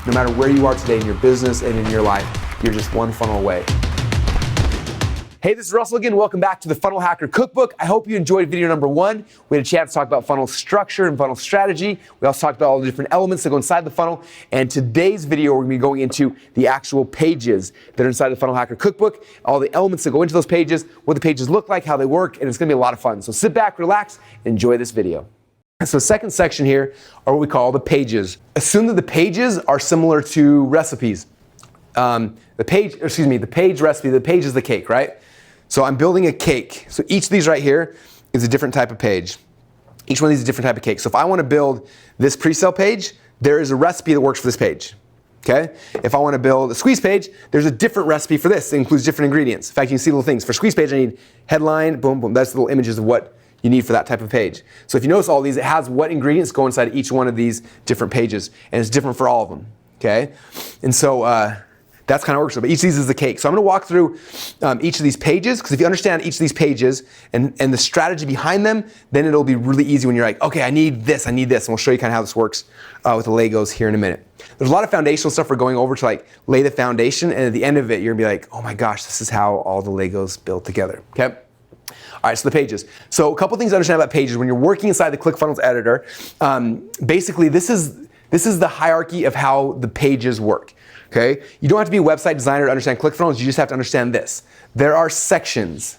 no matter where you are today in your business and in your life, you're just one funnel away. Hey, this is Russell again. Welcome back to the Funnel Hacker Cookbook. I hope you enjoyed video number 1. We had a chance to talk about funnel structure and funnel strategy. We also talked about all the different elements that go inside the funnel. And today's video, we're going to be going into the actual pages that are inside the Funnel Hacker Cookbook, all the elements that go into those pages, what the pages look like, how they work, and it's going to be a lot of fun. So sit back, relax, and enjoy this video. So the second section here are what we call the pages. Assume that the pages are similar to recipes. The page recipe, the page is the cake, right? So I'm building a cake. So each of these right here is a different type of page. Each one of these is a different type of cake. So if I want to build this pre-sale page, there is a recipe that works for this page. Okay? If I want to build a squeeze page, there's a different recipe for this. It includes different ingredients. In fact, you can see little things. For squeeze page, I need headline, boom, boom. That's the little images of what you need for that type of page. So if you notice all these, it has what ingredients go inside each one of these different pages. And it's different for all of them. Okay? And so, that's kind of works. But each of these is the cake. So I'm going to walk through each of these pages, because if you understand each of these pages and the strategy behind them, then it'll be really easy when you're like, okay, I need this. And we'll show you kind of how this works with the Legos here in a minute. There's a lot of foundational stuff we're going over to like lay the foundation, and at the end of it, you're going to be like, oh my gosh, this is how all the Legos build together. Okay? All right, so the pages. So a couple things to understand about pages. When you're working inside the ClickFunnels editor, basically this is the hierarchy of how the pages work. Okay? You don't have to be a website designer to understand ClickFunnels, you just have to understand this. There are sections.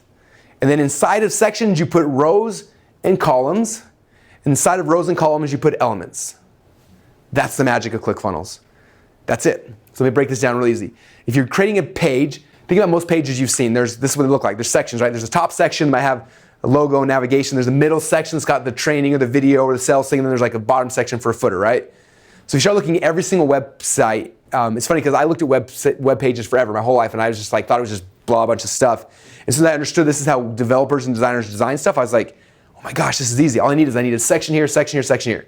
And then inside of sections, you put rows and columns. Inside of rows and columns, you put elements. That's the magic of ClickFunnels. That's it. So let me break this down really easy. If you're creating a page, think about most pages you've seen. This is what they look like. There's sections, right? There's a top section that might have a logo, navigation. There's a middle section that's got the training or the video or the sales thing. And then there's like a bottom section for a footer, right? So if you start looking at every single website, it's funny because I looked at web pages forever, my whole life, and I was just like, thought it was just blah, bunch of stuff. And so I understood this is how developers and designers design stuff. I was like, oh my gosh, this is easy. All I need is a section here, section here, section here.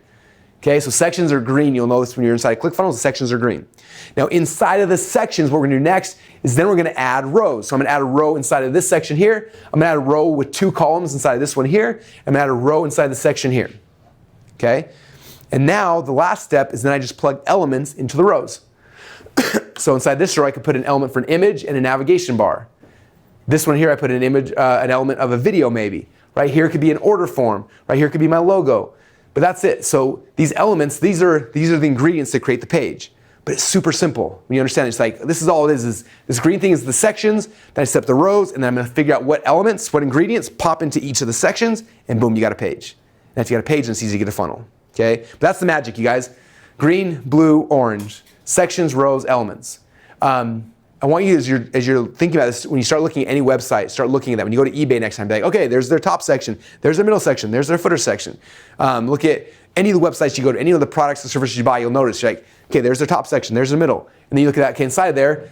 Okay, so sections are green. You'll notice when you're inside ClickFunnels, the sections are green. Now inside of the sections, what we're gonna do next is then we're gonna add rows. So I'm gonna add a row inside of this section here. I'm gonna add a row with 2 columns inside of this one here. I'm gonna add a row inside the section here. Okay? And now the last step is then I just plug elements into the rows. So inside this row, I could put an element for an image and a navigation bar. This one here, I put an image, an element of a video maybe. Right here could be an order form. Right here could be my logo. But that's it. So these elements, these are the ingredients that create the page. But it's super simple. When you understand it, it's like, this is all it is this green thing is the sections, then I set up the rows, and then I'm gonna figure out what elements, what ingredients pop into each of the sections, and boom, you got a page. And if you got a page, then it's easy to get a funnel. Okay? But that's the magic, you guys. Green, blue, orange. Sections, rows, elements. I want you, as you're thinking about this, when you start looking at any website, start looking at that. When you go to eBay next time, be like, okay, there's their top section, there's their middle section, there's their footer section. Look at any of the websites you go to, any of the products and services you buy, you'll notice, you're like, okay, there's their top section, there's their middle. And then you look at that, okay, inside there,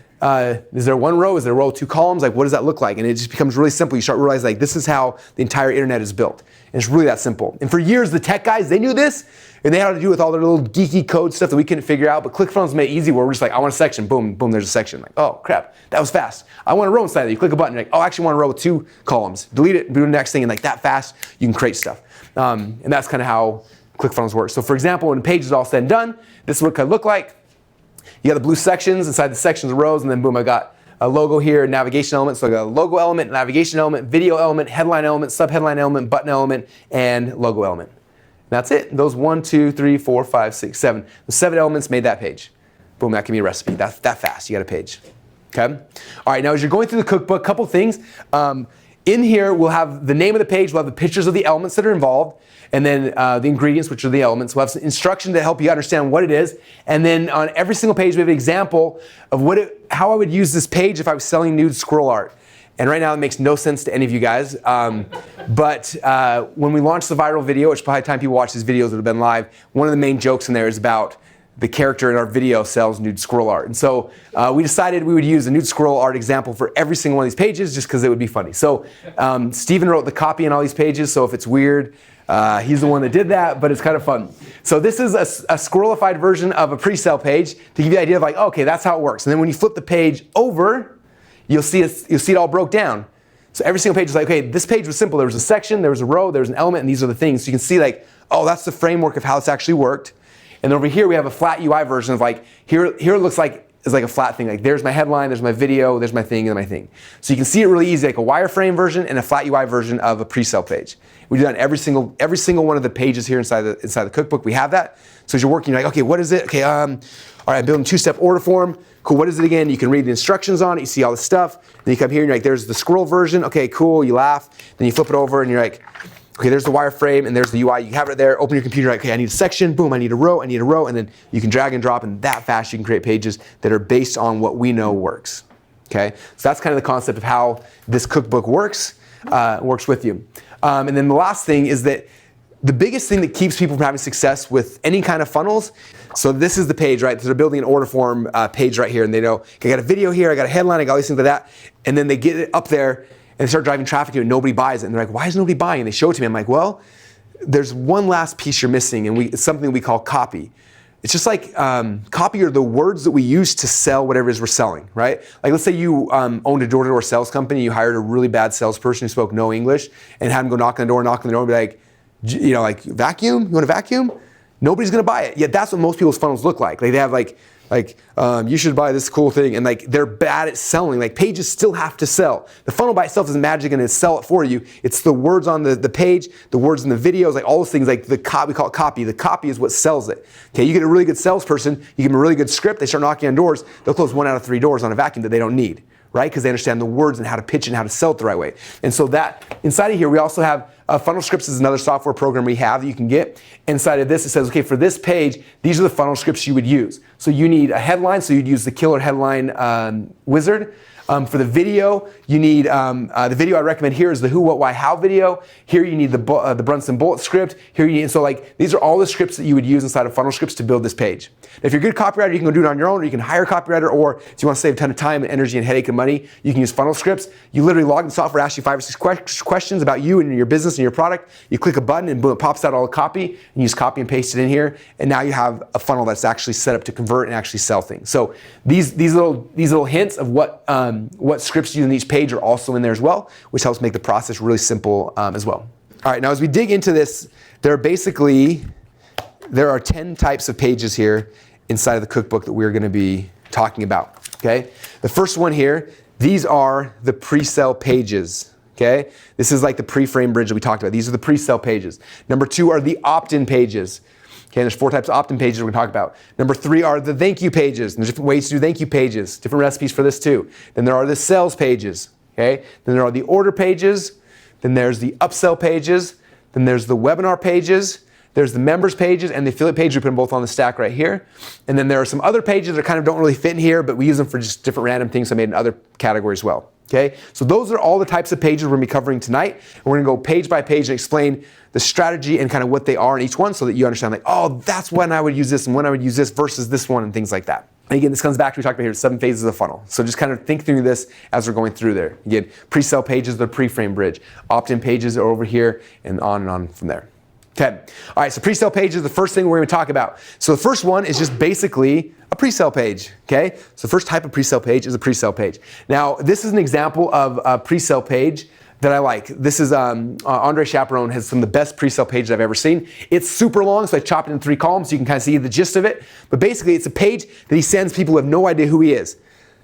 is there one row, is there a row of 2 columns? Like, what does that look like? And it just becomes really simple. You start realizing, like, this is how the entire internet is built. And it's really that simple. And for years, the tech guys, they knew this, and they had to do with all their little geeky code stuff that we couldn't figure out. But ClickFunnels made it easy where we're just like, I want a section, boom, boom, there's a section. Like, oh, crap, that was fast. I want a row inside there. You click a button, you're like, oh, I actually want a row with 2 columns. Delete it, do the next thing, and like that fast, you can create stuff. And that's kind of how ClickFunnels works. So for example, when the page is all said and done, this is what it could look like. You got the blue sections, inside the sections, rows, and then boom, I got a logo here, navigation element. So I got a logo element, navigation element, video element, headline element, sub-headline element, button element, and logo element. And that's it. Those 1, 2, 3, 4, 5, 6, 7. The 7 elements made that page. Boom, that can be a recipe. That's that fast. You got a page. Okay? All right, now as you're going through the cookbook, a couple things. In here, we'll have the name of the page, we'll have the pictures of the elements that are involved, and then the ingredients, which are the elements. We'll have some instruction to help you understand what it is. And then on every single page, we have an example of how I would use this page if I was selling nude scroll art. And right now, it makes no sense to any of you guys. But when we launched the viral video, which by the time people watch these videos would have been live, one of the main jokes in there is about the character in our video sells nude scroll art. And so we decided we would use a nude scroll art example for every single one of these pages just because it would be funny. So Steven wrote the copy on all these pages, so if it's weird, he's the one that did that, but it's kind of fun. So this is a scrollified version of a pre-sale page to give you the idea of like, okay, that's how it works. And then when you flip the page over, you'll see it all broke down. So every single page is like, okay, this page was simple. There was a section, there was a row, there was an element, and these are the things. So you can see like, oh, that's the framework of how it's actually worked. And over here we have a flat UI version of like, here it looks like it's like a flat thing. Like there's my headline, there's my video, there's my thing, and my thing. So you can see it really easy, like a wireframe version and a flat UI version of a pre-sale page. We do that on every single one of the pages here inside the cookbook. We have that. So as you're working, you're like, okay, what is it? Okay, all right, I'm building 2-step order form. Cool, what is it again? You can read the instructions on it, you see all the stuff. Then you come here and you're like, there's the scroll version. Okay, cool, you laugh. Then you flip it over and you're like, okay, there's the wireframe and there's the UI. You have it there, open your computer, like, okay, I need a section, boom, I need a row, and then you can drag and drop, and that fast you can create pages that are based on what we know works. Okay, so that's kind of the concept of how this cookbook works with you. And then the last thing is that the biggest thing that keeps people from having success with any kind of funnels, so this is the page, right? So they're building an order form page right here, and they know, okay, I got a video here, I got a headline, I got all these things like that, and then they get it up there, and they start driving traffic to it, and nobody buys it. And they're like, why is nobody buying? And they show it to me. I'm like, well, there's one last piece you're missing, and it's something we call copy. It's just like copy are the words that we use to sell whatever it is we're selling, right? Like let's say you owned a door-to-door sales company, you hired a really bad salesperson who spoke no English, and had him go knock on the door, and be like, you know, like vacuum? You want a vacuum? Nobody's gonna buy it. Yet that's what most people's funnels look like. Like they have like you should buy this cool thing, and like they're bad at selling. Like pages still have to sell. The funnel by itself isn't magic and it sell it for you. It's the words on the page, the words in the videos, like all those things. Like we call it copy. The copy is what sells it. Okay, you get a really good salesperson, you give them a really good script, they start knocking on doors. They'll close 1 out of 3 doors on a vacuum that they don't need, right? Because they understand the words and how to pitch it and how to sell it the right way. And so that inside of here, we also have Funnel Scripts is another software program we have that you can get. Inside of this, it says, okay, for this page, these are the funnel scripts you would use. So you need a headline, so you'd use the killer headline wizard. For the video, you need, the video I recommend here is the who, what, why, how video. Here you need the Brunson bullet script. Here you need, so like, these are all the scripts that you would use inside of Funnel Scripts to build this page. If you're a good copywriter, you can go do it on your own, or you can hire a copywriter, or if you want to save a ton of time and energy and headache and money, you can use Funnel Scripts. You literally log in the software, ask you 5 or 6 questions about you and your business and your product. You click a button and boom, it pops out all the copy, and you just copy and paste it in here, and now you have a funnel that's actually set up to convert and actually sell things. So these little hints of what scripts you use in each page are also in there as well, which helps make the process really simple as well. All right, now as we dig into this, there are 10 types of pages here inside of the cookbook that we're going to be talking about, okay? The first one here, these are the pre-sale pages, okay? This is like the pre-frame bridge that we talked about. These are the pre-sale pages. Number 2 are the opt-in pages. Okay, there's 4 types of opt-in pages we're going to talk about. Number 3 are the thank you pages. And there's different ways to do thank you pages, different recipes for this too. Then there are the sales pages, okay? Then there are the order pages. Then there's the upsell pages. Then there's the webinar pages. There's the members pages and the affiliate page. We put them both on the stack right here. And then there are some other pages that kind of don't really fit in here, but we use them for just different random things so I made in other categories as well. Okay, so those are all the types of pages we're going to be covering tonight. And we're going to go page by page and explain the strategy and kind of what they are in each one so that you understand like, oh, that's when I would use this and when I would use this versus this one and things like that. And again, this comes back to we talked about here, 7 phases of the funnel. So just kind of think through this as we're going through there. Again, pre-sale pages, the pre-frame bridge. Opt-in pages are over here and on from there. Okay, all right, so pre-sale page is the first thing we're going to talk about. So the first one is just basically a pre-sale page, okay? So the first type of pre-sale page is a pre-sale page. Now, this is an example of a pre-sale page that I like. This is Andre Chaperone has some of the best pre-sale pages I've ever seen. It's super long, so I chopped it in 3 columns so you can kind of see the gist of it. But basically, it's a page that he sends people who have no idea who he is.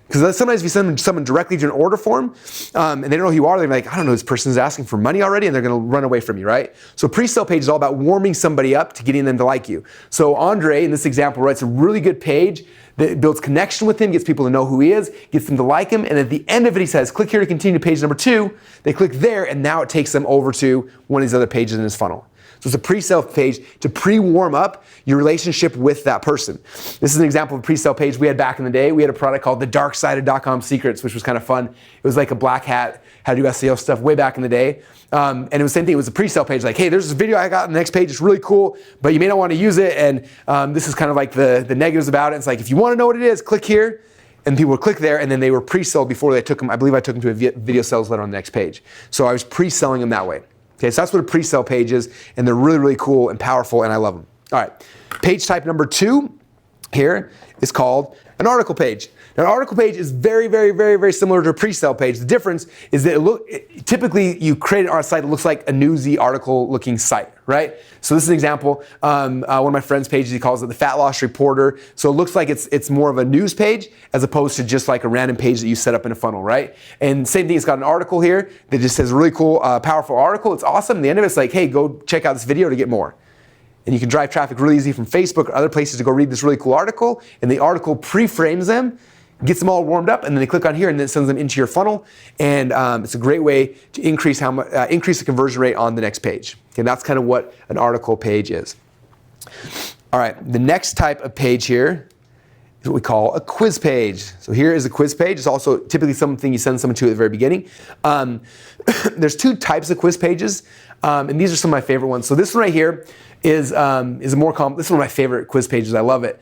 Because sometimes if you send someone directly to an order form and they don't know who you are, they're like, I don't know, this person's asking for money already, and they're going to run away from you, right? So pre-sale page is all about warming somebody up to getting them to like you. So Andre, in this example, writes a really good page that builds connection with him, gets people to know who he is, gets them to like him, and at the end of it, he says, click here to continue to page number 2. They click there, and now it takes them over to one of these other pages in his funnel. So it's a pre-sale page to pre-warm up your relationship with that person. This is an example of a pre-sale page we had back in the day. We had a product called the Dark Side of .com Secrets, which was kind of fun. It was like a black hat, how to do SEO stuff way back in the day. And it was the same thing. It was a pre-sale page like, hey, there's this video I got on the next page. It's really cool, but you may not want to use it. And this is kind of like the negatives about it. It's like, if you want to know what it is, click here. And people would click there, and then they were pre-sold before they took them. I believe I took them to a video sales letter on the next page. So I was pre-selling them that way. Okay, so that's what a pre-sale page is, and they're really, really cool and powerful, and I love them. All right, page type number 2 here is called an article page. Now, an article page is very, very, very, very similar to a pre-sale page. The difference is that typically you create it on a site that looks like a newsy article looking site, right? So this is an example. One of my friend's pages, he calls it the Fat Loss Reporter. So it looks like it's more of a news page as opposed to just like a random page that you set up in a funnel, right? And same thing, it's got an article here that just says really cool, powerful article. It's awesome. At the end of it's like, hey, go check out this video to get more. And you can drive traffic really easy from Facebook or other places to go read this really cool article. And the article pre-frames them, gets them all warmed up, and then they click on here and then it sends them into your funnel. And it's a great way to increase the conversion rate on the next page. And that's kind of what an article page is. All right, the next type of page here is what we call a quiz page. So here is a quiz page. It's also typically something you send someone to at the very beginning. There's two types of quiz pages, and these are some of my favorite ones. So this one right here is a more this is one of my favorite quiz pages. I love it.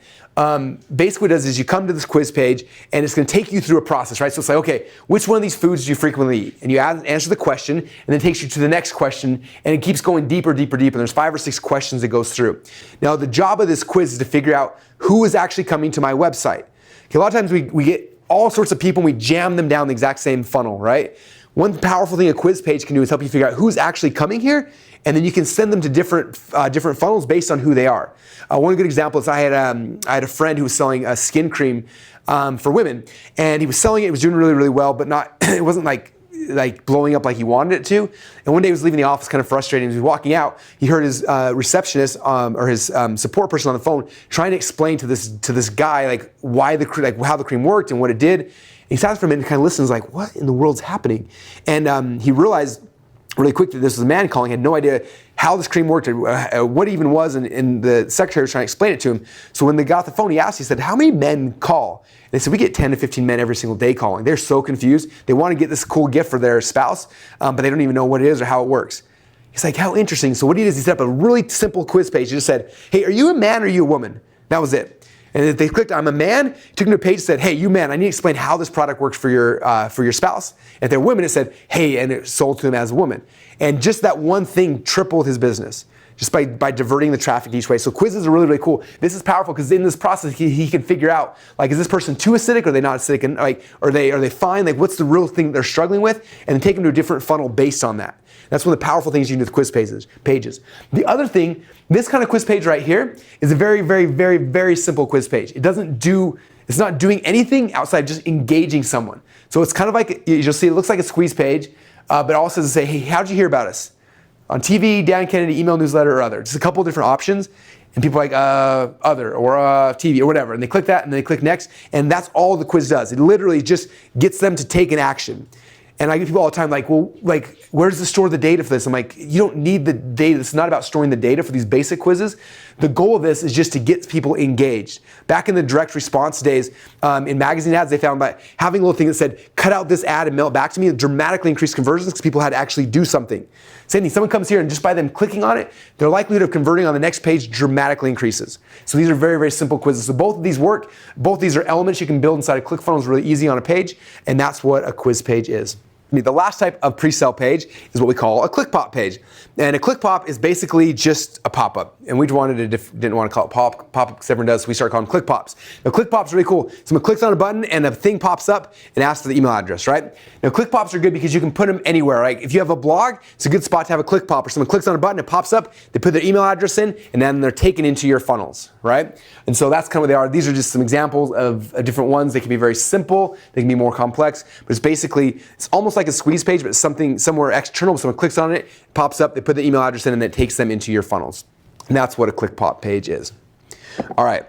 Basically what it does is you come to this quiz page and it's going to take you through a process, right? So it's like, okay, which one of these foods do you frequently eat? And you answer the question and then it takes you to the next question and it keeps going deeper, deeper, deeper. And there's 5 or 6 questions it goes through. Now the job of this quiz is to figure out who is actually coming to my website. Okay, a lot of times we get all sorts of people and we jam them down the exact same funnel, right? One powerful thing a quiz page can do is help you figure out who's actually coming here, and then you can send them to different funnels based on who they are. One good example is I had a friend who was selling a skin cream for women, and he was selling it. It was doing really, really well, but it wasn't like blowing up like he wanted it to. And one day he was leaving the office kind of frustrated. As he was walking out, he heard his receptionist or his support person on the phone trying to explain to this guy like how the cream worked and what it did. And he sat for a minute and kind of listens, like, what in the world's happening? And he realized really quick that this was a man calling, had no idea how this cream worked, or what it even was, and the secretary was trying to explain it to him. So when they got the phone, he said, how many men call? And they said, we get 10 to 15 men every single day calling. They're so confused. They want to get this cool gift for their spouse, but they don't even know what it is or how it works. He's like, how interesting. So what he did is he set up a really simple quiz page. He just said, hey, are you a man or are you a woman? That was it. And if they clicked, I'm a man, took them to a page and said, hey, you man, I need to explain how this product works for your spouse. And if they're women, it said, hey, and it sold to him as a woman. And just that one thing tripled his business, just by diverting the traffic each way. So quizzes are really, really cool. This is powerful because in this process, he can figure out, like, is this person too acidic or are they not acidic? And like, are they fine? Like, what's the real thing they're struggling with? And then take them to a different funnel based on that. That's one of the powerful things you can do with quiz pages. The other thing, this kind of quiz page right here is a very, very, very, very simple quiz page. It's not doing anything outside just engaging someone. So it's kind of like, you'll see it looks like a squeeze page, but it also says, say, hey, how'd you hear about us? On TV, Dan Kennedy, email, newsletter, or other. Just a couple of different options. And people are like, other, or TV, or whatever. And they click that, and then they click next. And that's all the quiz does. It literally just gets them to take an action. And I get people all the time like, well, like, where does it store the data for this? I'm like, you don't need the data. It's not about storing the data for these basic quizzes. The goal of this is just to get people engaged. Back in the direct response days, in magazine ads, they found by having a little thing that said, cut out this ad and mail it back to me, it dramatically increased conversions because people had to actually do something. Same thing, someone comes here and just by them clicking on it, their likelihood of converting on the next page dramatically increases. So these are very, very simple quizzes. So both of these work. Both of these are elements you can build inside a ClickFunnels really easy on a page, and that's what a quiz page is. The last type of pre-sale page is what we call a click pop page. And a click pop is basically just a pop-up. And we didn't want to call it pop-up because everyone does, so we started calling them click pops. Now click pops are really cool. Someone clicks on a button and a thing pops up and asks for the email address, right? Now click pops are good because you can put them anywhere, right? If you have a blog, it's a good spot to have a click pop, or someone clicks on a button, it pops up, they put their email address in, and then they're taken into your funnels, right? And so that's kind of what they are. These are just some examples of different ones. They can be very simple, they can be more complex, but it's basically, it's almost like a squeeze page, but it's something somewhere external. Someone clicks on it, pops up, they put the email address in, and then it takes them into your funnels. And that's what a click pop page is. All right,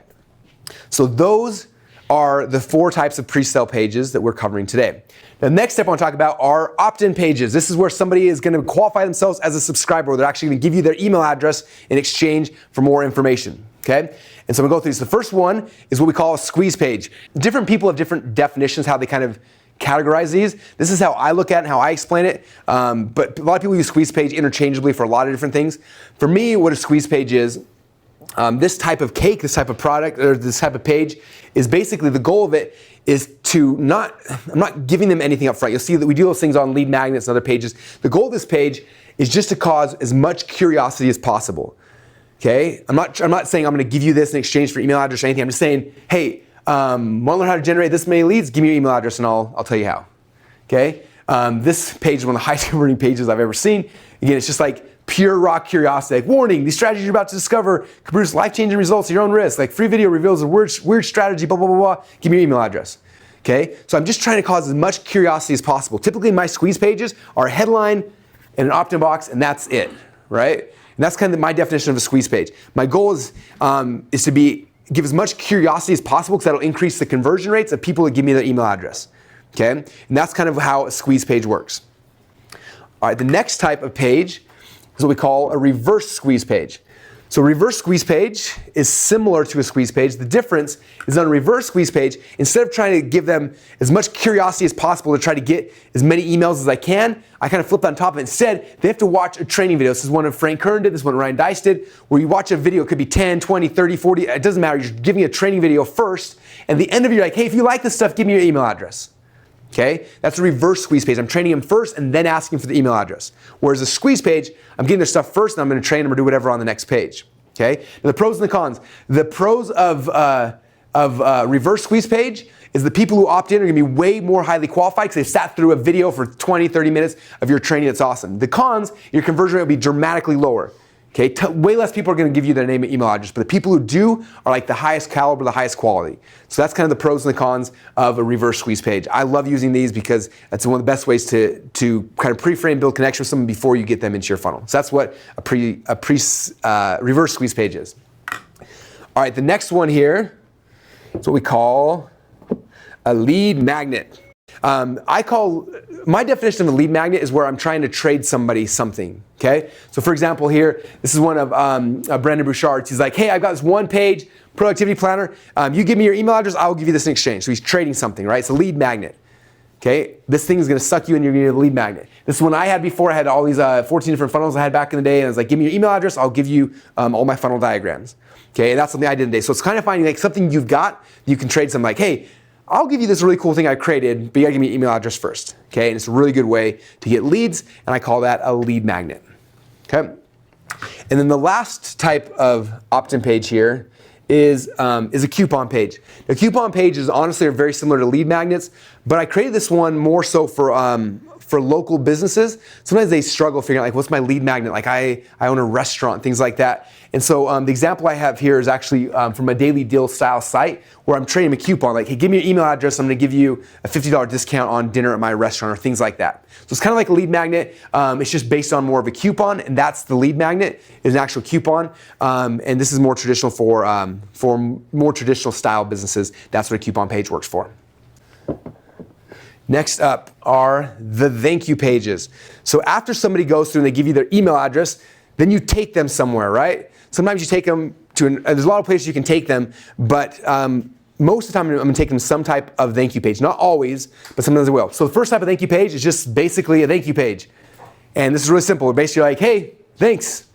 so those are the 4 types of pre-sale pages that we're covering today. The next step I want to talk about are opt-in pages. This is where somebody is going to qualify themselves as a subscriber, or they're actually going to give you their email address in exchange for more information. Okay? And so I'm going to go through these. The first one is what we call a squeeze page. Different people have different definitions, how they kind of categorize these. This is how I look at it and how I explain it. But a lot of people use squeeze page interchangeably for a lot of different things. For me, what a squeeze page is, this type of cake, this type of product, or this type of page is basically, the goal of it is to I'm not giving them anything up front. You'll see that we do those things on lead magnets and other pages. The goal of this page is just to cause as much curiosity as possible. Okay, I'm not saying I'm going to give you this in exchange for email address or anything. I'm just saying, hey, want to learn how to generate this many leads? Give me your email address and I'll tell you how. Okay, this page is one of the highest converting pages I've ever seen. Again, it's just like pure raw curiosity. Like, warning, these strategies you're about to discover could produce life-changing results at your own risk. Like, free video reveals a weird strategy, blah, blah, blah, blah. Give me your email address. Okay, so I'm just trying to cause as much curiosity as possible. Typically, my squeeze pages are a headline and an opt-in box, and that's it, right? And that's kind of my definition of a squeeze page. My goal is to give as much curiosity as possible because that'll increase the conversion rates of people that give me their email address. Okay, and that's kind of how a squeeze page works. All right, the next type of page is what we call a reverse squeeze page. So a reverse squeeze page is similar to a squeeze page. The difference is on a reverse squeeze page, instead of trying to give them as much curiosity as possible to try to get as many emails as I can, I kind of flipped on top of it. Instead, they have to watch a training video. This is one of Frank Kern did, this one Ryan Dice did, where you watch a video, it could be 10, 20, 30, 40, it doesn't matter. You're giving a training video first, and at the end of it, you're like, hey, if you like this stuff, give me your email address. Okay, that's a reverse squeeze page. I'm training them first and then asking for the email address. Whereas a squeeze page, I'm getting their stuff first and I'm going to train them or do whatever on the next page. Okay, now the pros and the cons. The pros of reverse squeeze page is the people who opt in are going to be way more highly qualified because they've sat through a video for 20, 30 minutes of your training. That's awesome. The cons, your conversion rate will be dramatically lower. Okay, way less people are going to give you their name and email address, but the people who do are like the highest caliber, the highest quality. So that's kind of the pros and the cons of a reverse squeeze page. I love using these because that's one of the best ways to kind of pre-frame, build connection with someone before you get them into your funnel. So that's what a reverse squeeze page is. All right, the next one here is what we call a lead magnet. My definition of a lead magnet is where I'm trying to trade somebody something, okay? So for example here, this is one of Brandon Bouchard's. He's like, hey, I've got this one page productivity planner. You give me your email address, I'll give you this in exchange. So he's trading something, right? It's a lead magnet, okay? This thing is gonna suck you in, you're gonna need a lead magnet. This is one I had before. I had all these 14 different funnels I had back in the day, and I was like, give me your email address, I'll give you all my funnel diagrams, okay? And that's something I did today. So it's kind of finding like something you've got, you can trade something like, hey, I'll give you this really cool thing I created, but you gotta give me your email address first, okay? And it's a really good way to get leads, and I call that a lead magnet, okay? And then the last type of opt-in page here is a coupon page. Now, coupon pages honestly are very similar to lead magnets, but I created this one more so for local businesses. Sometimes they struggle figuring out like, what's my lead magnet? Like I own a restaurant, things like that. And so the example I have here is actually from a daily deal style site where I'm trading a coupon. Like, hey, give me your email address. I'm gonna give you a $50 discount on dinner at my restaurant or things like that. So it's kind of like a lead magnet. It's just based on more of a coupon, and that's the lead magnet is an actual coupon. And this is more traditional for more traditional style businesses. That's what a coupon page works for. Next up are the thank you pages. So after somebody goes through and they give you their email address, then you take them somewhere, right? Sometimes you take them to, there's a lot of places you can take them, but most of the time I'm gonna take them to some type of thank you page. Not always, but sometimes I will. So the first type of thank you page is just basically a thank you page. And this is really simple. Basically like, hey, thanks.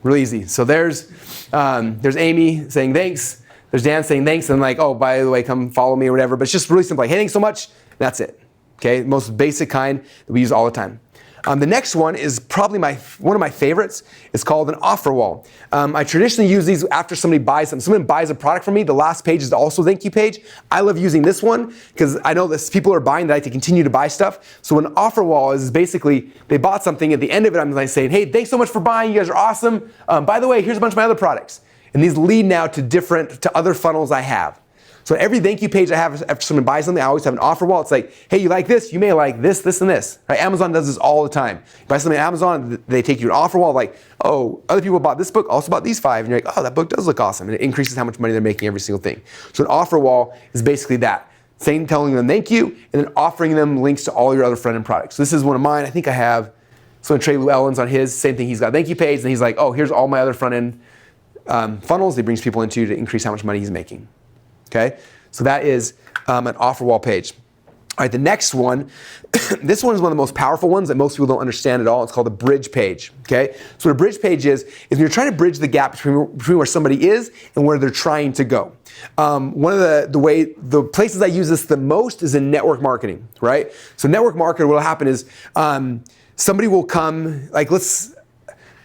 Really easy. So there's Amy saying thanks. There's Dan saying thanks, and like, oh, by the way, come follow me or whatever. But it's just really simple. Like, hey, thanks so much. That's it. Okay, most basic kind that we use all the time. The next one is probably one of my favorites. It's called an offer wall. I traditionally use these after somebody buys something. Someone buys a product from me, the last page is also a thank you page. I love using this one because I know that people are buying that I like to continue to buy stuff. So an offer wall is basically they bought something. At the end of it, I'm like saying, hey, thanks so much for buying. You guys are awesome. By the way, here's a bunch of my other products. And these lead now to other funnels I have. So every thank you page I have after someone buys something, I always have an offer wall. It's like, hey, you like this? You may like this, this, and this. Right? Amazon does this all the time. You buy something on Amazon, they take you an offer wall like, oh, other people bought this book, also bought these 5. And you're like, oh, that book does look awesome. And it increases how much money they're making every single thing. So an offer wall is basically that. Telling them thank you, and then offering them links to all your other front-end products. So this is one of mine. I think I have, so Trey Llewellyn's on his, same thing. He's got a thank you page, and he's like, oh, here's all my other front-end funnels he brings people into to increase how much money he's making. Okay? So that is an offer wall page. All right, the next one, this one is one of the most powerful ones that most people don't understand at all. It's called a bridge page, okay? So what a bridge page is you're trying to bridge the gap between where somebody is and where they're trying to go. One of the places I use this the most is in network marketing, right? So network marketing, what will happen is somebody will come, like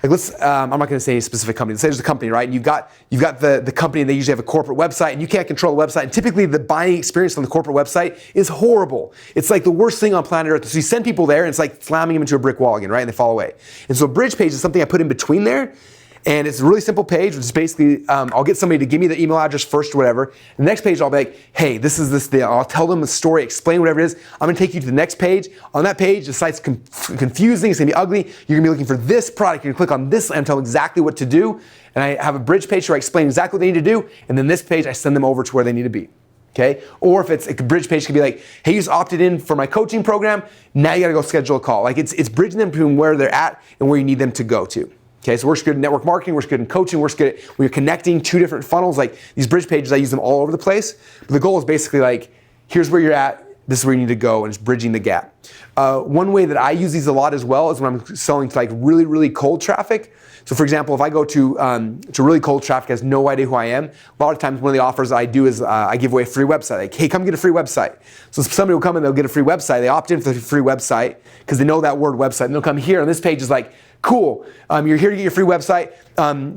like let's, I'm not going to say a specific company. Let's say there's a company, right? And you've got the company, and they usually have a corporate website, and you can't control the website. And typically, the buying experience on the corporate website is horrible. It's like the worst thing on planet Earth. So you send people there, and it's like slamming them into a brick wall again, right? And they fall away. And so a bridge page is something I put in between there. And it's a really simple page, which is basically, I'll get somebody to give me the email address first or whatever. The next page, I'll be like, hey, this is this deal. I'll tell them the story, explain whatever it is. I'm gonna take you to the next page. On that page, the site's confusing, it's gonna be ugly. You're gonna be looking for this product. You're gonna click on this and tell them exactly what to do. And I have a bridge page where I explain exactly what they need to do. And then this page, I send them over to where they need to be. Okay? Or if it's a bridge page, could be like, hey, you just opted in for my coaching program. Now you gotta go schedule a call. Like it's bridging them between where they're at and where you need them to go to. Okay, so works good in network marketing, works good in coaching, works good when you're connecting two different funnels. Like these bridge pages, I use them all over the place. But the goal is basically like, here's where you're at, this is where you need to go, and it's bridging the gap. One way that I use these a lot as well is when I'm selling to like really, really cold traffic. So for example, if I go to really cold traffic, has no idea who I am, a lot of times one of the offers I do is I give away a free website. Like, hey, come get a free website. So somebody will come and they'll get a free website. They opt in for the free website because they know that word website. And they'll come here, and this page is like, cool, you're here to get your free website.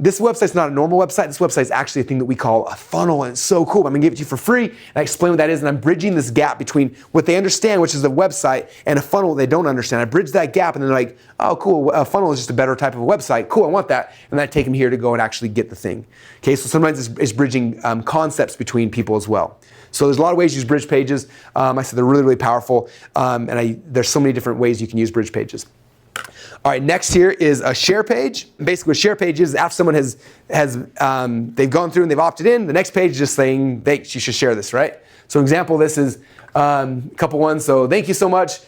This website's not a normal website. This website's actually a thing that we call a funnel, and it's so cool. I'm gonna give it to you for free, and I explain what that is, and I'm bridging this gap between what they understand, which is a website, and a funnel they don't understand. I bridge that gap, and they're like, oh, cool, a funnel is just a better type of a website. Cool, I want that. And then I take them here to go and actually get the thing. Okay, so sometimes it's bridging concepts between people as well. So there's a lot of ways to use bridge pages. I said they're really, really powerful, and there's so many different ways you can use bridge pages. All right, next here is a share page. Basically, what a share page is after someone has they've gone through and they've opted in, the next page is just saying, thanks, you should share this, right? So an example, this is a couple ones. So thank you so much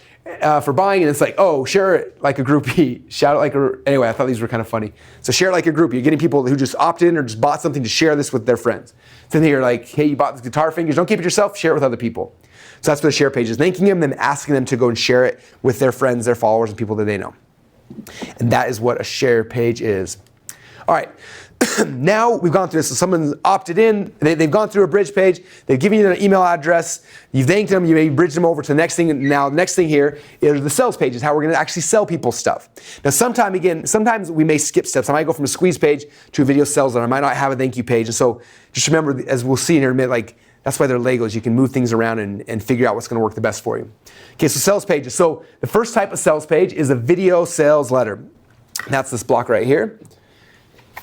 for buying, and it's like, oh, share it like a groupie, shout it like a, anyway, I thought these were kind of funny. So share it like a groupie. You're getting people who just opted in or just bought something to share this with their friends. So then you're like, hey, you bought this guitar fingers, don't keep it yourself, share it with other people. So that's what the share page is, thanking them, then asking them to go and share it with their friends, their followers, and people that they know. And that is what a share page is. All right, now we've gone through this. So someone's opted in, they've gone through a bridge page, they've given you their email address, you've thanked them, you maybe bridged them over to the next thing. Now the next thing here is the sales pages, how we're gonna actually sell people stuff. Now sometimes we may skip steps. I might go from a squeeze page to a video sales letter. I might not have a thank you page. And so just remember, as we'll see in here in a minute, like that's why they're Legos. You can move things around and figure out what's gonna work the best for you. Okay, so sales pages. So the first type of sales page is a video sales letter. That's this block right here.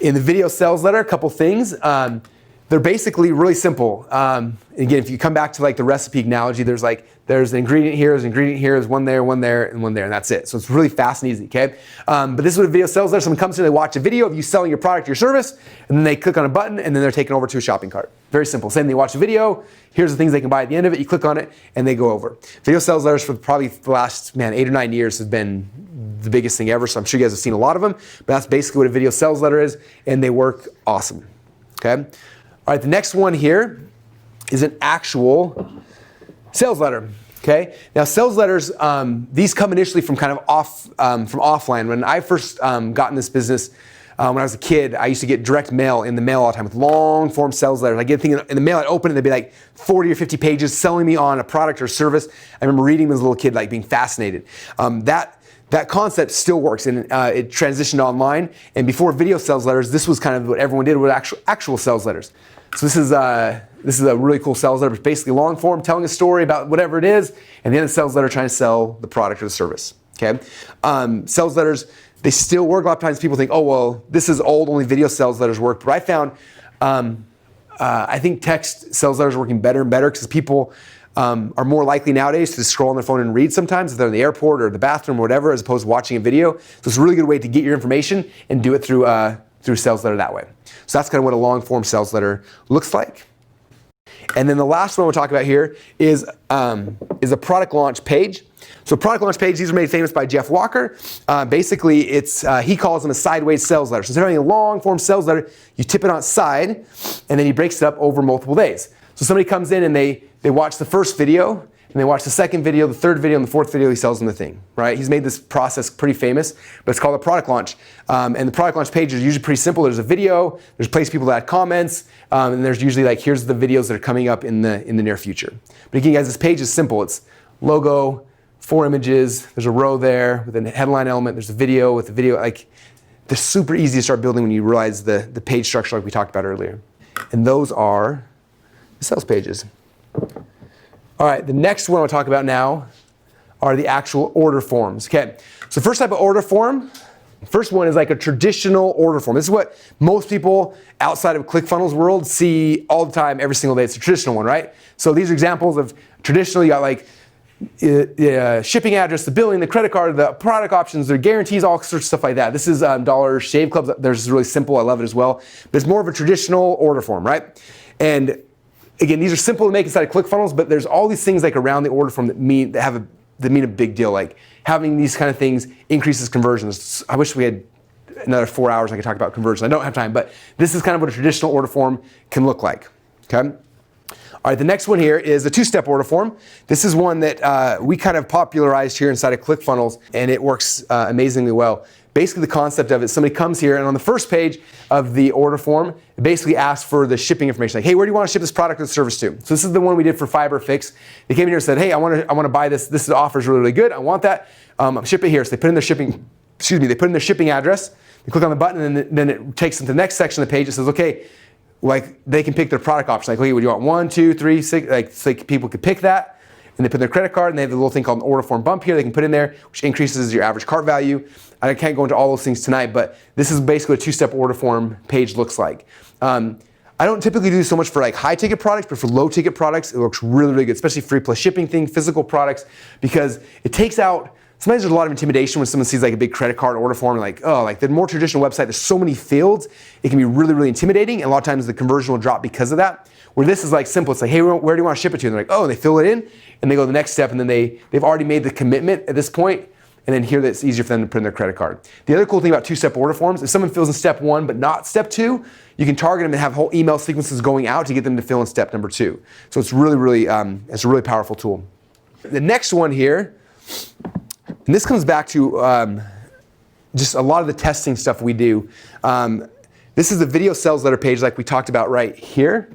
In the video sales letter, a couple things. They're basically really simple. Again, if you come back to like the recipe analogy, there's an ingredient here, there's one there, and one there, and that's it. So it's really fast and easy, okay? But this is what a video sales letter. Someone comes in, they watch a video of you selling your product or your service, and then they click on a button, and then they're taken over to a shopping cart. Very simple. Same thing, they watch a video, here's the things they can buy at the end of it, you click on it, and they go over. Video sales letters for probably the last, 8 or 9 years has been the biggest thing ever, so I'm sure you guys have seen a lot of them, but that's basically what a video sales letter is, and they work awesome, okay? All right, the next one here is an actual sales letter. Okay. Now, sales letters, these come initially from kind of from offline. When I first got in this business, when I was a kid, I used to get direct mail in the mail all the time with long form sales letters. I get a thing in the mail, I'd open it, and they'd be like 40 or 50 pages selling me on a product or service. I remember reading them as a little kid, like being fascinated. That concept still works, and it transitioned online. And before video sales letters, this was kind of what everyone did with actual sales letters. So this is a really cool sales letter. It's basically long form, telling a story about whatever it is, and then the sales letter trying to sell the product or the service. Okay, sales letters, they still work. A lot of times people think, oh well, this is old, only video sales letters work. But I found, I think text sales letters are working better and better because people are more likely nowadays to scroll on their phone and read sometimes if they're in the airport or the bathroom or whatever, as opposed to watching a video. So it's a really good way to get your information and do it through sales letter that way. So that's kind of what a long form sales letter looks like. And then the last one we'll talk about here is a product launch page. So product launch page, these are made famous by Jeff Walker. Basically, he calls them a sideways sales letter. So instead of having a long form sales letter, you tip it on its side, and then he breaks it up over multiple days. So somebody comes in and they watch the first video, and they watch the second video, the third video, and the fourth video, he sells them the thing, right? He's made this process pretty famous, but it's called a product launch. And the product launch page is usually pretty simple. There's a video, there's a place for people to add comments, and there's usually like, here's the videos that are coming up in the near future. But again, guys, this page is simple. It's logo, 4 images, there's a row there with a headline element, there's a video with the video, like, they're super easy to start building when you realize the page structure like we talked about earlier. And those are the sales pages. All right, the next one I'll talk about now are the actual order forms. Okay, so first type of order form, first one is like a traditional order form. This is what most people outside of ClickFunnels world see all the time, every single day. It's a traditional one, right? So these are examples of traditional. You got like shipping address, the billing, the credit card, the product options, the guarantees, all sorts of stuff like that. This is Dollar Shave Club. There's really simple. I love it as well. But it's more of a traditional order form, right? And again, these are simple to make inside of ClickFunnels, but there's all these things like around the order form that mean a big deal. Like having these kind of things increases conversions. I wish we had another 4 hours I could talk about conversions. I don't have time, but this is kind of what a traditional order form can look like. Okay. All right, the next one here is a two-step order form. This is one that we kind of popularized here inside of ClickFunnels, and it works amazingly well. Basically, the concept of it, somebody comes here, and on the first page of the order form, it basically asks for the shipping information. Like, hey, where do you want to ship this product or service to? So this is the one we did for FiberFix. They came in here and said, hey, I want to buy this. This offer is really, really good. I want that. Ship it here. So they put in their shipping, they put in their shipping address. They click on the button, and then it takes them to the next section of the page. It says, okay, like they can pick their product option. Like, hey, would you want 1, 2, 3, 6? Like, so people could pick that, and they put their credit card, and they have a little thing called an order form bump here. They can put in there, which increases your average cart value. I can't go into all those things tonight, but this is basically what a two-step order form page looks like. I don't typically do so much for like high-ticket products, but for low-ticket products, it looks really, really good, especially free plus shipping thing, physical products, because it takes out. Sometimes there's a lot of intimidation when someone sees like a big credit card order form, like, oh, like the more traditional website, there's so many fields, it can be really, really intimidating, and a lot of times the conversion will drop because of that. Where this is like simple, it's like, hey, where do you want to ship it to? And they're like, oh, and they fill it in, and they go to the next step, and then they've already made the commitment at this point, and then here it's easier for them to put in their credit card. The other cool thing about two-step order forms, if someone fills in step 1 but not step 2, you can target them and have whole email sequences going out to get them to fill in step number 2. So it's really, really, it's a really powerful tool. The next one here, and this comes back to just a lot of the testing stuff we do. This is the video sales letter page like we talked about right here,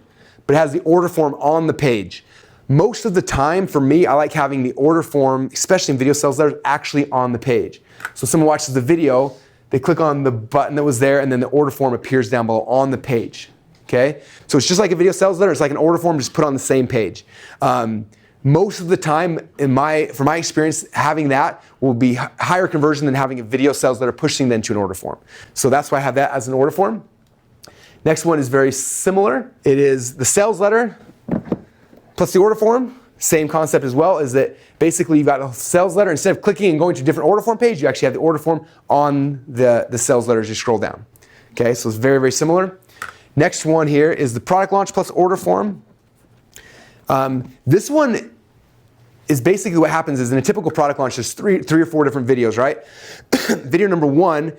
but it has the order form on the page. Most of the time, for me, I like having the order form, especially in video sales letters, actually on the page. So someone watches the video, they click on the button that was there, and then the order form appears down below on the page. Okay? So it's just like a video sales letter. It's like an order form just put on the same page. Most of the time, from my experience, having that will be higher conversion than having a video sales letter pushing them to an order form. So that's why I have that as an order form. Next one is very similar. It is the sales letter plus the order form. Same concept as well, is that basically you've got a sales letter. Instead of clicking and going to a different order form page, you actually have the order form on the sales letter as you scroll down. Okay, so it's very, very similar. Next one here is the product launch plus order form. This one is basically what happens is in a typical product launch, there's three or four different videos, right? Video number 1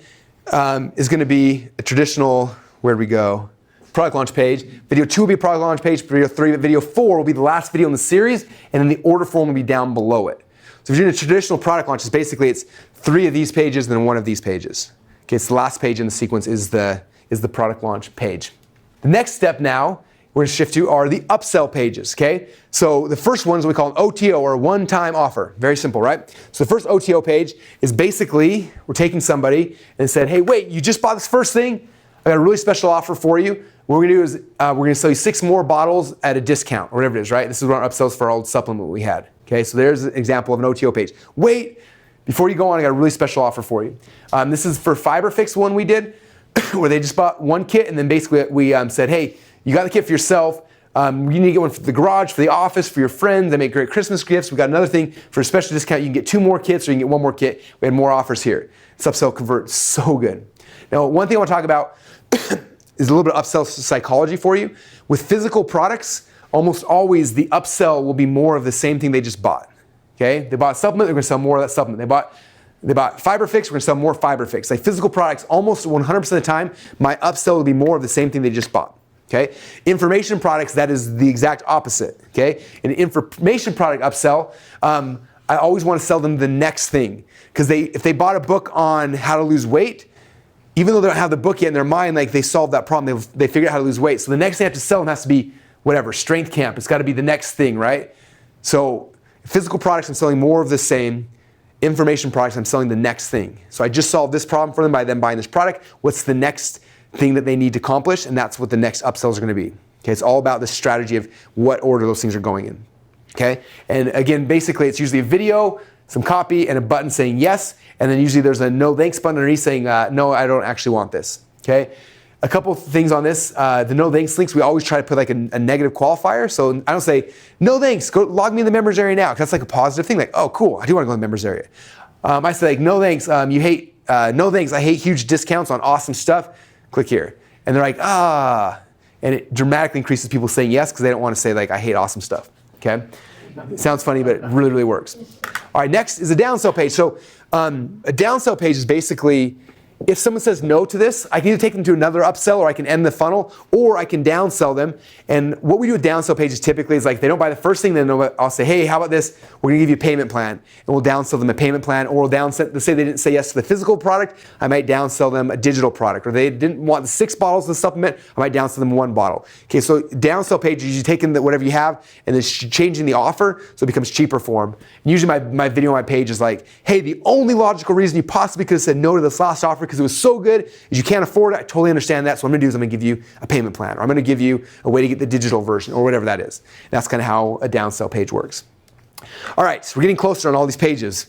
is going to be a traditional, where'd we go? Product launch page. Video 2 will be a product launch page. Video 4 will be the last video in the series, and then the order form will be down below it. So if you're doing a traditional product launch, basically it's 3 of these pages and then 1 of these pages. Okay, so the last page in the sequence is the product launch page. The next step now we're going to shift to are the upsell pages, okay? So the first one is what we call an OTO, or a one-time offer. Very simple, right? So the first OTO page is basically we're taking somebody and said, hey, wait, you just bought this first thing? I got a really special offer for you. What we're going to do is we're going to sell you 6 more bottles at a discount, or whatever it is, right? This is our upsells for our old supplement we had, okay? So there's an example of an OTO page. Wait, before you go on, I got a really special offer for you. This is for FiberFix one we did, where they just bought 1 kit, and then basically we said, hey, you got the kit for yourself. You need to get one for the garage, for the office, for your friends. They make great Christmas gifts. We got another thing for a special discount. You can get 2 more kits, or you can get 1 more kit. We had more offers here. This upsell converts so good. Now, one thing I want to talk about is a little bit of upsell psychology for you. With physical products, almost always the upsell will be more of the same thing they just bought. Okay? They bought a supplement, they're going to sell more of that supplement. They bought FiberFix, we're going to sell more FiberFix. Like physical products, almost 100% of the time, my upsell will be more of the same thing they just bought. Okay? Information products, that is the exact opposite. Okay? In an information product upsell, I always want to sell them the next thing. Because if they bought a book on how to lose weight, even though they don't have the book yet in their mind, like they solved that problem, they figured out how to lose weight. So the next thing I have to sell them has to be whatever, strength camp. It's got to be the next thing, right? So physical products, I'm selling more of the same. information products, I'm selling the next thing. So I just solved this problem for them by them buying this product. What's the next thing that they need to accomplish? And that's what the next upsells are going to be. Okay, it's all about the strategy of what order those things are going in. Okay, and again, basically it's usually a video, some copy, and a button saying yes, and then usually there's a no thanks button underneath saying no, I don't actually want this. Okay, a couple of things on this. The no thanks links, we always try to put like a negative qualifier. So I don't say no thanks, go log me in the members area now, because that's like a positive thing. Like, oh cool, I do want to go in the members area. I say like no thanks, no thanks, I hate huge discounts on awesome stuff. Click here, and they're like and it dramatically increases people saying yes because they don't want to say like I hate awesome stuff. Okay, it sounds funny, but it really, really works. All right, next is a downsell page. So a downsell page is basically, if someone says no to this, I can either take them to another upsell, or I can end the funnel, or I can downsell them. And what we do with downsell pages typically is like, they don't buy the first thing, then I'll say, hey, how about this? We're gonna give you a payment plan, and we'll downsell them a payment plan, or we'll downsell, let's say they didn't say yes to the physical product, I might downsell them a digital product, or they didn't want the 6 bottles of the supplement, I might downsell them 1 bottle. Okay, so downsell pages, you taking whatever you have and then changing the offer so it becomes cheaper for them. And usually my video on my page is like, hey, the only logical reason you possibly could have said no to this last offer because it was so good is you can't afford it. I totally understand that. So what I'm gonna do is I'm gonna give you a payment plan, or I'm gonna give you a way to get the digital version, or whatever that is. And that's kind of how a downsell page works. All right, so we're getting closer on all these pages.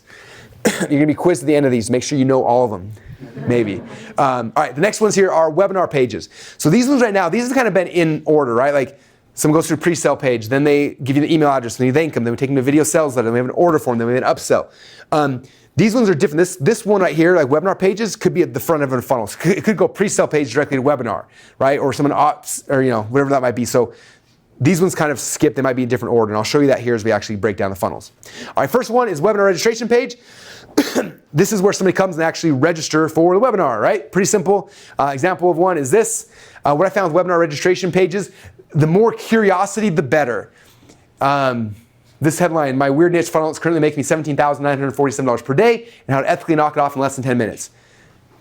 You're gonna be quizzed at the end of these. Make sure you know all of them, maybe. All right, the next ones here are webinar pages. So these ones right now, these have kind of been in order, right? Like someone goes through a pre-sale page, then they give you the email address, and you thank them, then we take them to video sales letter, then we have an order form, then we have an upsell. These ones are different. This one right here, like webinar pages, could be at the front of a funnel. It could go pre-sale page directly to webinar, right? Or someone ops, or whatever that might be. So these ones kind of skip. They might be in different order, and I'll show you that here as we actually break down the funnels. All right, first one is webinar registration page. This is where somebody comes and actually register for the webinar, right? Pretty simple. Example of one is this. What I found with webinar registration pages, the more curiosity, the better. This headline, my weird niche funnel is currently making me $17,947 per day, and how to ethically knock it off in less than 10 minutes.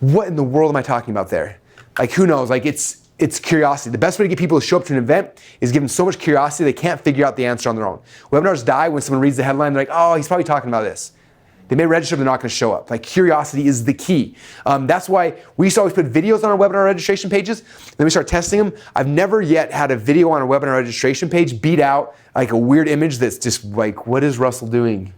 What in the world am I talking about there? Like, who knows? Like, it's curiosity. The best way to get people to show up to an event is give them so much curiosity they can't figure out the answer on their own. Webinars die when someone reads the headline, they're like, oh, he's probably talking about this. They may register, but they're not going to show up. Like, curiosity is the key. That's why we used to always put videos on our webinar registration pages. Then we start testing them. I've never yet had a video on a webinar registration page beat out like a weird image that's just like, what is Russell doing?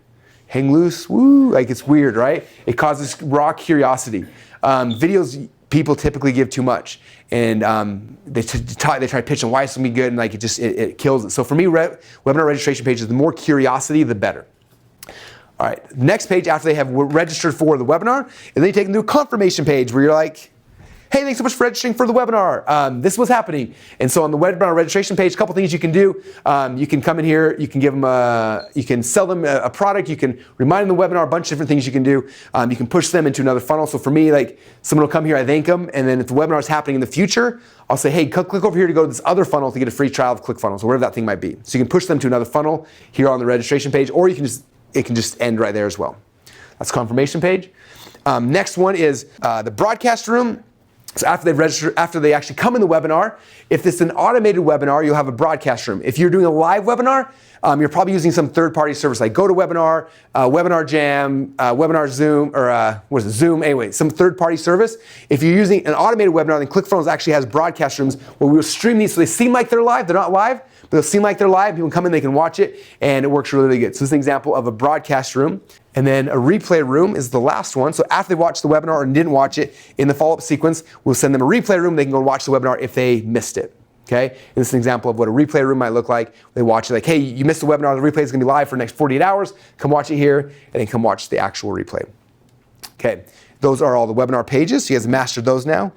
Hang loose? Woo! Like, it's weird, right? It causes raw curiosity. Videos, people typically give too much, and they try to pitch on why it's going to be good, and like it kills it. So for me, webinar registration pages, the more curiosity, the better. All right, next page after they have registered for the webinar, and then you take them to a confirmation page where you're like, hey, thanks so much for registering for the webinar. This was happening. And so on the webinar registration page, a couple things you can do. You can come in here, you can give them you can sell them a product, you can remind them the webinar, a bunch of different things you can do. You can push them into another funnel. So for me, like, someone will come here, I thank them, and then if the webinar is happening in the future, I'll say, hey, click over here to go to this other funnel to get a free trial of ClickFunnels, or whatever that thing might be. So you can push them to another funnel here on the registration page, or it can just end right there as well. That's confirmation page. Next one is the broadcast room. So after they've registered, after they actually come in the webinar, if it's an automated webinar, you'll have a broadcast room. If you're doing a live webinar, you're probably using some third-party service like GoToWebinar, Webinar Jam, Webinar Zoom, or Zoom, anyway, some third-party service. If you're using an automated webinar, then ClickFunnels actually has broadcast rooms where we'll stream these so they seem like they're live. They're not live, but they'll seem like they're live. People can come in, they can watch it, and it works really, really good. So this is an example of a broadcast room. And then a replay room is the last one. So after they watched the webinar or didn't watch it, in the follow-up sequence, we'll send them a replay room. They can go watch the webinar if they missed it. Okay? And this is an example of what a replay room might look like. They watch it like, hey, you missed the webinar. The replay is going to be live for the next 48 hours. Come watch it here, and then come watch the actual replay. Okay. Those are all the webinar pages. So you guys have mastered those now.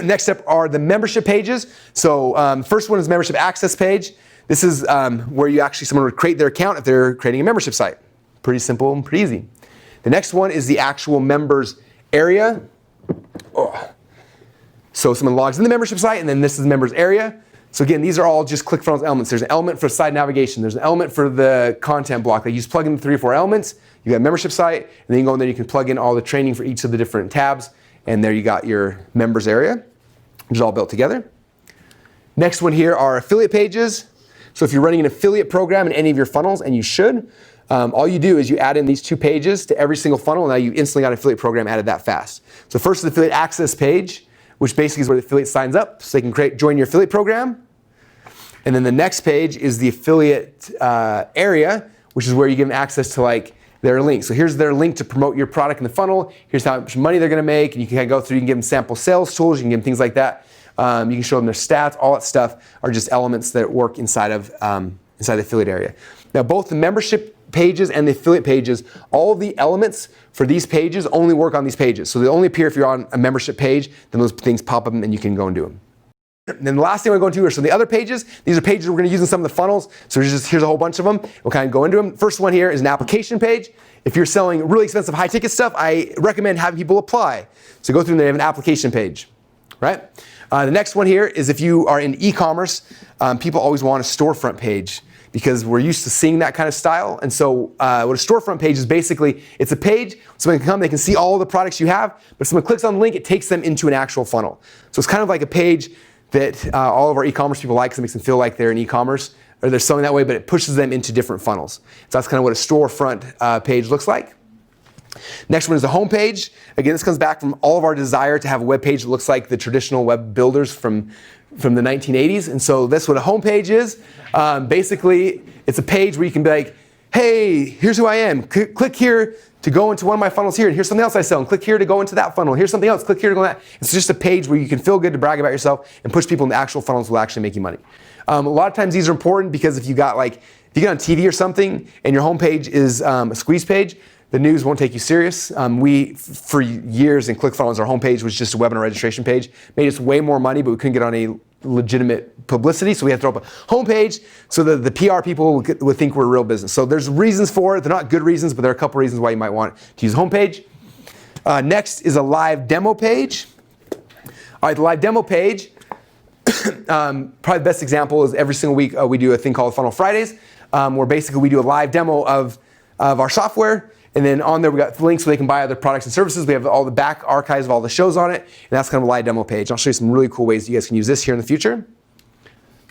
Next up are the membership pages. So first one is membership access page. This is where you actually, someone would create their account if they're creating a membership site. Pretty simple and pretty easy. The next one is the actual members area. Oh. So someone logs in the membership site, and then this is the members area. So again, these are all just ClickFunnels elements. There's an element for site navigation. There's an element for the content block. Like, you just plug in the 3 or 4 elements. You got a membership site, and then you go in there, you can plug in all the training for each of the different tabs, and there you got your members area, which is all built together. Next one here are affiliate pages. So if you're running an affiliate program in any of your funnels, and you should, all you do is you add in these 2 pages to every single funnel, and now you instantly got an affiliate program added that fast. So first is the affiliate access page, which basically is where the affiliate signs up so they can join your affiliate program. And then the next page is the affiliate area, which is where you give them access to like their link. So here's their link to promote your product in the funnel. Here's how much money they're gonna make, and you can kind of go through, you can give them sample sales tools, you can give them things like that. You can show them their stats, all that stuff are just elements that work inside of the affiliate area. Now both the membership pages and the affiliate pages, all of the elements for these pages only work on these pages. So they only appear if you're on a membership page, then those things pop up and you can go and do them. And then the last thing we're going to do are some of the other pages. These are pages we're going to use in some of the funnels. So here's a whole bunch of them. We'll kind of go into them. First one here is an application page. If you're selling really expensive high ticket stuff, I recommend having people apply. So go through and they have an application page, right? The next one here is if you are in e-commerce, people always want a storefront page because we're used to seeing that kind of style. And so what a storefront page is basically, it's a page, someone can come, they can see all the products you have, but if someone clicks on the link, it takes them into an actual funnel. So it's kind of like a page that all of our e-commerce people like because it makes them feel like they're in e-commerce or they're selling that way, but it pushes them into different funnels. So that's kind of what a storefront page looks like. Next one is the home page. Again, this comes back from all of our desire to have a web page that looks like the traditional web builders from the 1980s. And so that's what a home page is. Basically, it's a page where you can be like, hey, here's who I am. Click here to go into one of my funnels here, and here's something else I sell, and click here to go into that funnel. Here's something else, click here to go into that. It's just a page where you can feel good to brag about yourself and push people into actual funnels that will actually make you money. A lot of times these are important because if you get on TV or something and your homepage is a squeeze page, the news won't take you serious. We, for years in ClickFunnels, our homepage was just a webinar registration page. Made us way more money, but we couldn't get on any legitimate publicity, so we had to throw up a homepage so that the PR people would think we're a real business. So there's reasons for it. They're not good reasons, but there are a couple reasons why you might want to use a homepage. Next is a live demo page. All right, the live demo page, probably the best example is every single week we do a thing called Funnel Fridays, where basically we do a live demo of our software. And then on there, we got links where they can buy other products and services. We have all the back archives of all the shows on it. And that's kind of a live demo page. I'll show you some really cool ways you guys can use this here in the future.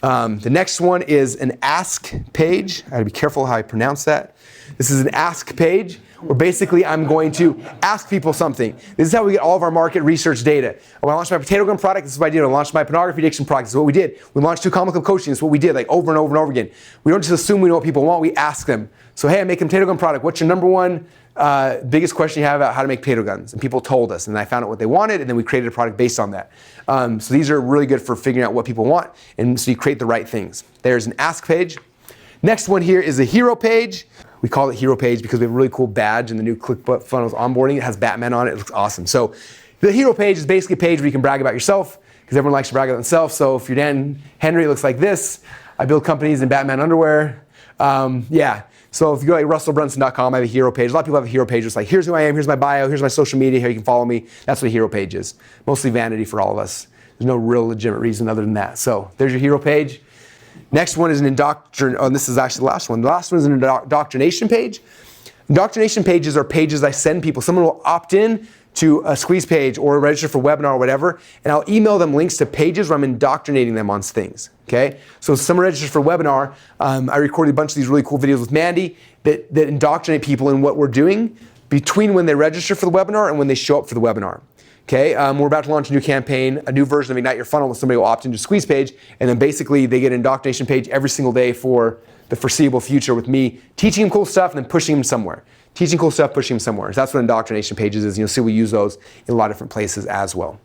The next one is an ask page. I gotta be careful how I pronounce that. This is an ask page where basically I'm going to ask people something. This is how we get all of our market research data. When I launched my potato gun product, this is what I did. When I launched my pornography addiction product, this is what we did. We launched 2 Comic Club coaching, this is what we did, like over and over and over again. We don't just assume we know what people want, we ask them. So hey, I'm making a potato gun product. What's your number one biggest question you have about how to make potato guns? And people told us, and I found out what they wanted, and then we created a product based on that. So these are really good for figuring out what people want, and so you create the right things. There's an ask page. Next one here is a hero page. We call it hero page because we have a really cool badge in the new ClickFunnels onboarding. It has Batman on it. It looks awesome. So the hero page is basically a page where you can brag about yourself because everyone likes to brag about themselves. So if you're Dan Henry, it looks like this. I build companies in Batman underwear. Yeah. So if you go to russellbrunson.com, I have a hero page. A lot of people have a hero page. It's like, here's who I am, here's my bio, here's my social media, here you can follow me. That's what a hero page is. Mostly vanity for all of us. There's no real legitimate reason other than that. So there's your hero page. Next one is an this is actually the last one. The last one is an indoctrination page. Indoctrination pages are pages I send people. Someone will opt in to a squeeze page or register for a webinar or whatever, and I'll email them links to pages where I'm indoctrinating them on things, okay? So if someone registers for a webinar, I recorded a bunch of these really cool videos with Mandy that indoctrinate people in what we're doing between when they register for the webinar and when they show up for the webinar. Okay, we're about to launch a new campaign, a new version of Ignite Your Funnel, where somebody will opt into a squeeze page, and then basically they get an indoctrination page every single day for the foreseeable future with me teaching them cool stuff and then pushing them somewhere. Teaching cool stuff, pushing them somewhere. So that's what indoctrination pages is. You'll see we use those in a lot of different places as well.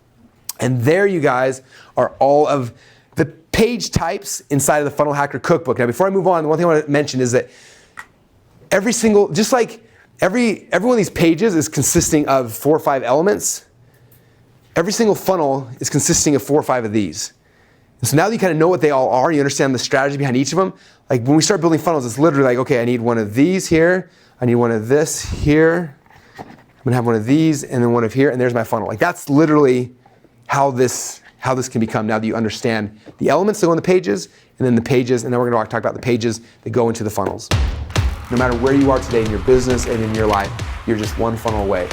And there you guys are all of the page types inside of the Funnel Hacker Cookbook. Now before I move on, the one thing I want to mention is that every one of these pages is consisting of 4 or 5 elements. Every single funnel is consisting of 4 or 5 of these. And so now that you kind of know what they all are, you understand the strategy behind each of them, like when we start building funnels, it's literally like, okay, I need one of these here, I need one of this here, I'm gonna have one of these, and then one of here, and there's my funnel. Like that's literally how this can become now that you understand the elements that go on the pages, and then the pages, and then we're gonna talk about the pages that go into the funnels. No matter where you are today in your business and in your life, you're just one funnel away